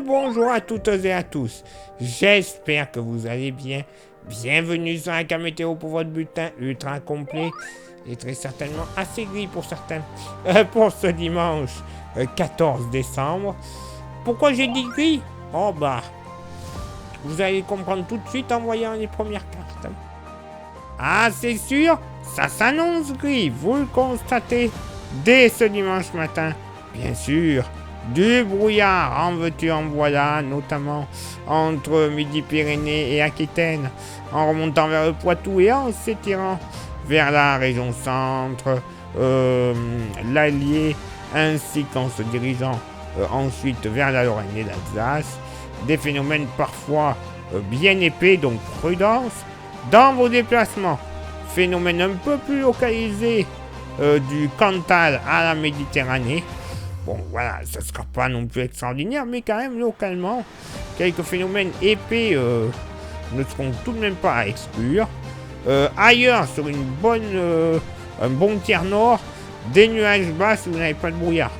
Bonjour à toutes et à tous. J'espère que vous allez bien. Bienvenue sur un météo pour votre bulletin ultra complet et très certainement assez gris pour certains. Pour ce dimanche 14 décembre. Pourquoi j'ai dit gris? Oh bah, vous allez comprendre tout de suite en voyant les premières cartes. Ah, c'est sûr, ça s'annonce gris, vous le constatez dès ce dimanche matin. Bien sûr, du brouillard, en veux-tu, en voilà, notamment entre Midi-Pyrénées et Aquitaine, en remontant vers le Poitou et en s'étirant vers la région centre, l'Allier, ainsi qu'en se dirigeant ensuite vers la Lorraine et l'Alsace. Des phénomènes parfois bien épais, donc prudence dans vos déplacements. Phénomène un peu plus localisé du Cantal à la Méditerranée. Bon, voilà, ça ne sera pas non plus extraordinaire, mais quand même, localement, quelques phénomènes épais ne seront tout de même pas à exclure. Ailleurs, sur un bon tiers nord, des nuages bas si vous n'avez pas de brouillard.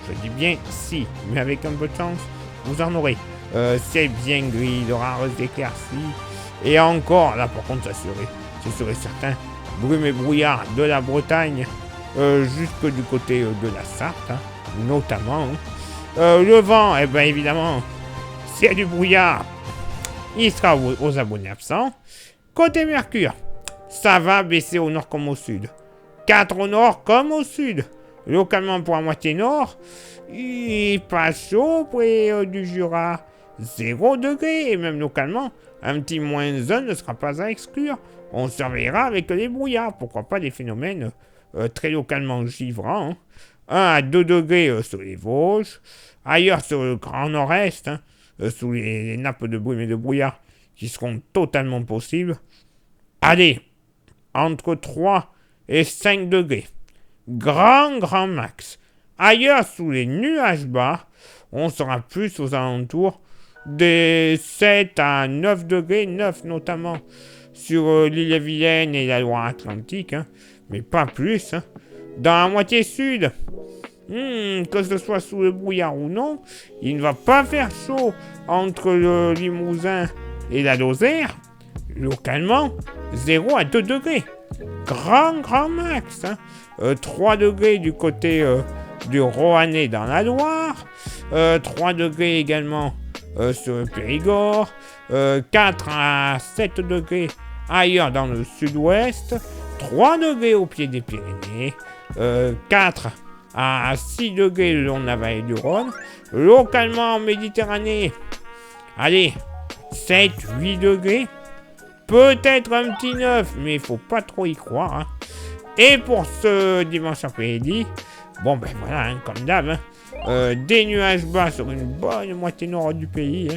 Je dis bien si, mais avec un peu de chance, vous en aurez. Ciel bien gris, de rares éclaircies. Et encore, là par contre, ce serait certain, brume et brouillard de la Bretagne jusque du côté de la Sarthe, hein, notamment. Le vent, eh bien évidemment, s'il y a du brouillard, il sera aux abonnés absents. Côté Mercure, ça va baisser au nord comme au sud. 4 au nord comme au sud. Localement pour la moitié nord, il passe chaud près du Jura. 0 degré, et même localement, un petit moins 1 ne sera pas à exclure. On surveillera avec les brouillards, pourquoi pas des phénomènes très localement givrants. 1 à 2 degrés sur les Vosges, ailleurs sur le Grand Nord-Est, sous les nappes de brume et de brouillard qui seront totalement possibles. Allez, entre 3 et 5 degrés. Grand max. Ailleurs, sous les nuages bas, on sera plus aux alentours des 7 à 9 degrés, 9 notamment sur l'île-et-Vilaine et la Loire-Atlantique, mais pas plus. Dans la moitié sud, que ce soit sous le brouillard ou non, il ne va pas faire chaud entre le Limousin et la Lozère. Localement, 0 à 2 degrés. Grand max. 3 degrés du côté du Roannais dans la Loire. 3 degrés également sur le Périgord. 4 à 7 degrés ailleurs dans le sud-ouest. 3 degrés au pied des Pyrénées. 4 à 6 degrés le long de la vallée du Rhône. Localement en Méditerranée, allez, 7, 8 degrés. Peut-être un petit 9, mais il faut pas trop y croire. Et pour ce dimanche après-midi, bon ben voilà, comme d'hab, des nuages bas sur une bonne moitié nord du pays,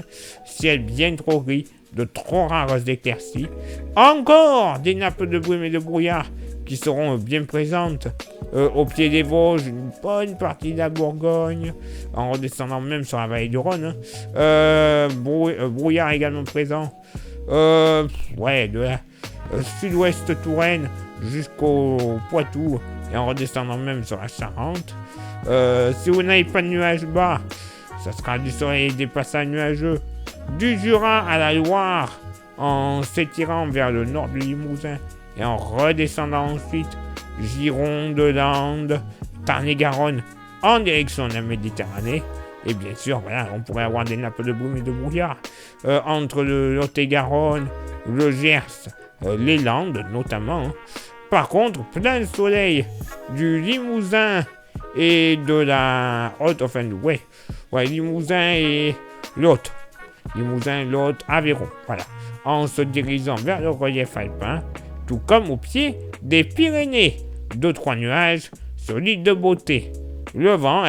ciel bien trop gris, de trop rares éclaircies. Encore des nappes de brume et de brouillard qui seront bien présentes au pied des Vosges, une bonne partie de la Bourgogne, en redescendant même sur la vallée du Rhône. Brouillard également présent. De la sud-ouest Touraine jusqu'au Poitou et en redescendant même sur la Charente. Si vous n'avez pas de nuages bas, ça sera du soleil et des passages nuageux du Jura à la Loire en s'étirant vers le nord du Limousin et en redescendant ensuite Gironde, Landes, Tarn-et-Garonne en direction de la Méditerranée. Et bien sûr, voilà, on pourrait avoir des nappes de brume et de brouillard entre le Lot-et-Garonne, le Gers, les Landes notamment. Par contre, plein soleil du Limousin et de la Haute, Limousin et Lot. Limousin, Lot, Aveyron, voilà. En se dirigeant vers le relief alpin, tout comme au pied des Pyrénées. 2-3 nuages sur l'île de Beauté. Le vent,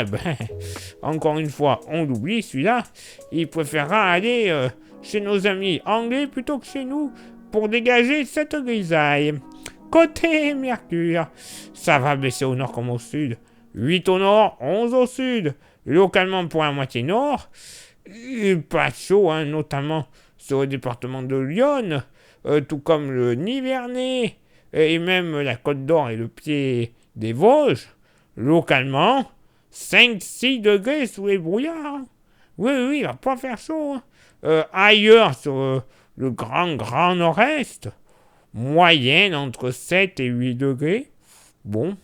encore une fois, on l'oublie, celui-là, il préférera aller chez nos amis anglais plutôt que chez nous pour dégager cette grisaille. Côté Mercure, ça va baisser au nord comme au sud. 8 au nord, 11 au sud. Localement pour la moitié nord, pas chaud, notamment sur le département de Lyon, tout comme le Nivernais, et même la Côte d'Or et le pied des Vosges. Localement, 5-6 degrés sous les brouillards. Oui, oui, il va pas faire chaud. Hein. Ailleurs, sur le grand nord-est, moyenne entre 7 et 8 degrés. Bon,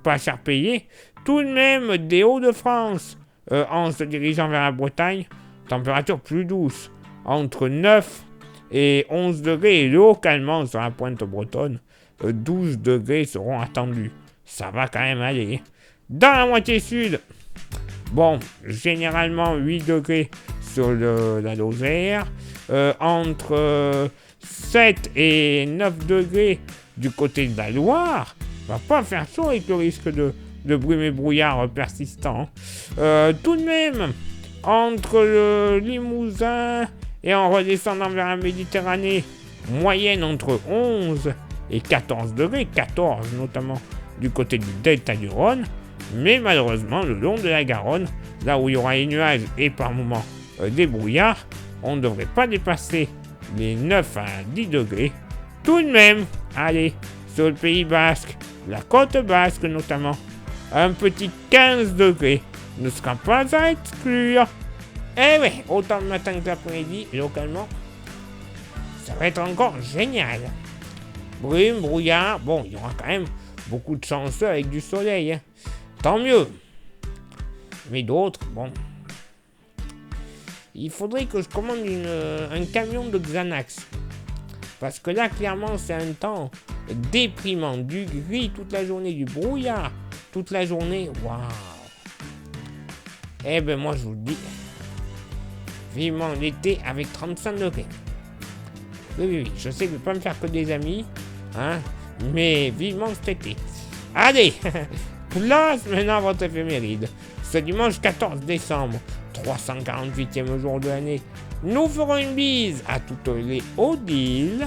pas cher payé. Tout de même, des Hauts-de-France, en se dirigeant vers la Bretagne, température plus douce, entre 9 et 11 degrés, et localement sur la pointe bretonne, 12 degrés seront attendus. Ça va quand même aller. Dans la moitié sud, bon, généralement 8 degrés sur la Lozère, entre 7 et 9 degrés du côté de la Loire. Va pas faire chaud avec le risque de brume et brouillard persistant. Tout de même, entre le Limousin et en redescendant vers la Méditerranée, moyenne entre 11 et 14 degrés, 14 notamment du côté du delta du Rhône, mais malheureusement le long de la Garonne, là où il y aura les nuages et par moments des brouillards, on ne devrait pas dépasser les 9 à 10 degrés. Tout de même, allez, sur le Pays Basque, la côte basque notamment, un petit 15 degrés ne sera pas à exclure. Eh ouais, autant le matin que l'après-midi, localement, ça va être encore génial. Brume, brouillard, bon, il y aura quand même beaucoup de chanceux avec du soleil. Hein. Tant mieux. Mais d'autres, bon. Il faudrait que je commande un camion de Xanax. Parce que là, clairement, c'est un temps déprimant. Du gris toute la journée, du brouillard toute la journée. Waouh. Eh ben, moi, je vous le dis. Vivement l'été avec 35 degrés. Oui. Je sais que je ne vais pas me faire que des amis. Hein. Mais vivement cet été. Allez. Place maintenant votre éphéméride. Ce dimanche 14 décembre, 348e jour de l'année, nous ferons une bise à toutes les Odile.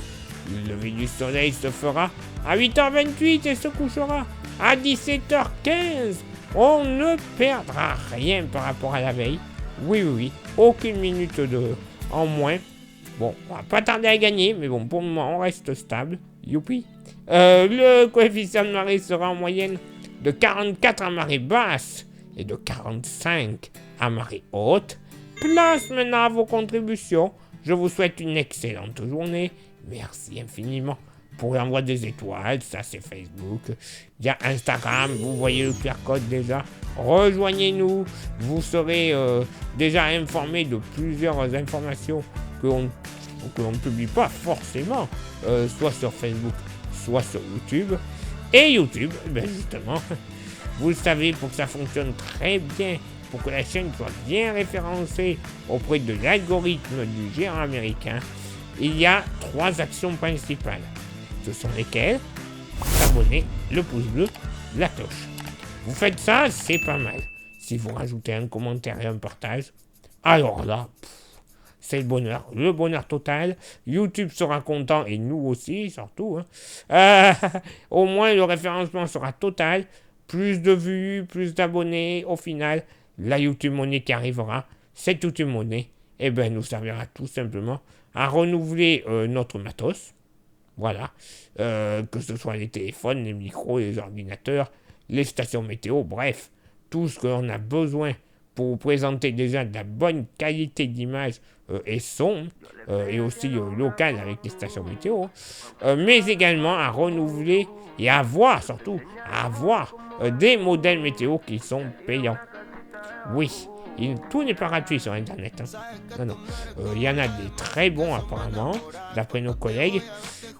Le lever du soleil se fera à 8h28 et se couchera à 17h15. On ne perdra rien par rapport à la veille. Oui. Aucune minute en moins. Bon, on va pas tarder à gagner, mais bon, pour le moment, on reste stable. Youpi. Le coefficient de marée sera en moyenne de 44 à marée basse et de 45 à marée haute. Place maintenant à vos contributions. Je vous souhaite une excellente journée. Merci infiniment pour l'envoi des étoiles. Ça, c'est Facebook. Il y a Instagram. Vous voyez le QR code déjà. Rejoignez-nous. Vous serez déjà informé de plusieurs informations que l'on ne publie pas forcément, soit sur Facebook, soit sur YouTube. Et YouTube, ben justement, vous le savez, pour que ça fonctionne très bien, pour que la chaîne soit bien référencée auprès de l'algorithme du géant américain, il y a 3 actions principales. Ce sont lesquelles? S'abonner, le pouce bleu, la cloche. Vous faites ça, c'est pas mal. Si vous rajoutez un commentaire et un partage, alors là, c'est le bonheur total. YouTube sera content et nous aussi, surtout. Hein. Au moins, le référencement sera total. Plus de vues, plus d'abonnés. Au final, la YouTube Money qui arrivera, cette YouTube Money, nous servira tout simplement à renouveler notre matos. Voilà. Que ce soit les téléphones, les micros, les ordinateurs, les stations météo, bref, tout ce que l'on a besoin pour vous présenter déjà de la bonne qualité d'image et son, et aussi local avec les stations météo, mais également à renouveler et à avoir des modèles météo qui sont payants. Oui, tout n'est pas gratuit sur Internet. Hein. Non. Il y en a des très bons apparemment, d'après nos collègues.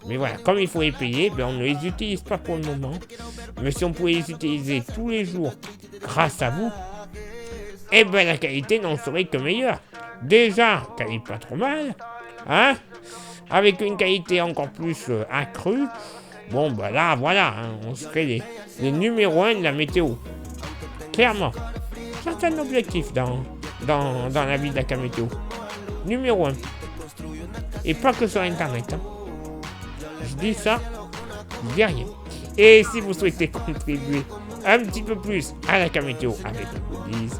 Mais voilà, comme il faut les payer, on ne les utilise pas pour le moment. Mais si on pouvait les utiliser tous les jours grâce à vous, la qualité n'en serait que meilleure. Déjà, qu'elle n'est pas trop mal, hein, avec une qualité encore plus accrue. Bon, là, voilà, hein, on serait les numéros 1 de la météo. Clairement. C'est un objectif dans la vie de la météo. Numéro 1. Et pas que sur Internet. Hein. Je dis ça, je dis rien. Et si vous souhaitez contribuer un petit peu plus à la météo avec le goodies,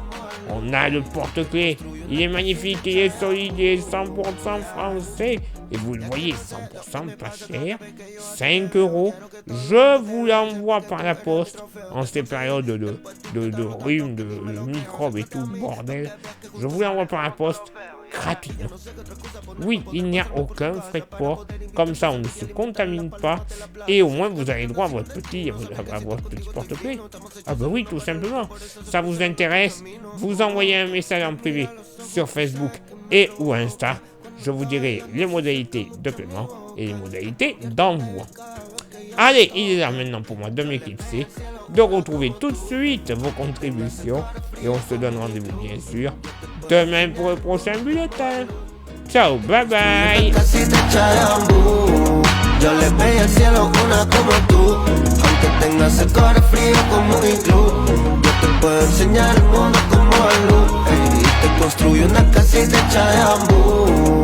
on a le porte-clés. Il est magnifique, il est solide, il est 100% français. et vous le voyez 100% pas cher, 5 euros, je vous l'envoie par la poste en ces périodes de rhume, de microbes et tout bordel, je vous l'envoie par la poste gratuitement. Oui, il n'y a aucun frais de port, comme ça on ne se contamine pas et au moins vous avez droit à votre petit porte-clés. Ah bah oui, tout simplement. Ça vous intéresse, vous envoyez un message en privé sur Facebook et ou Insta. Je vous dirai les modalités de paiement et les modalités d'envoi. Allez, il est là maintenant pour moi de m'éclipser, de retrouver tout de suite vos contributions et on se donne rendez-vous bien sûr demain pour le prochain bulletin. Ciao, bye bye. Yo le pedí al cielo una como tú, aunque tengas el corazón frío como un iglú. Yo te puedo enseñar el mundo como el luz, y te construyo una casita hecha de bambú.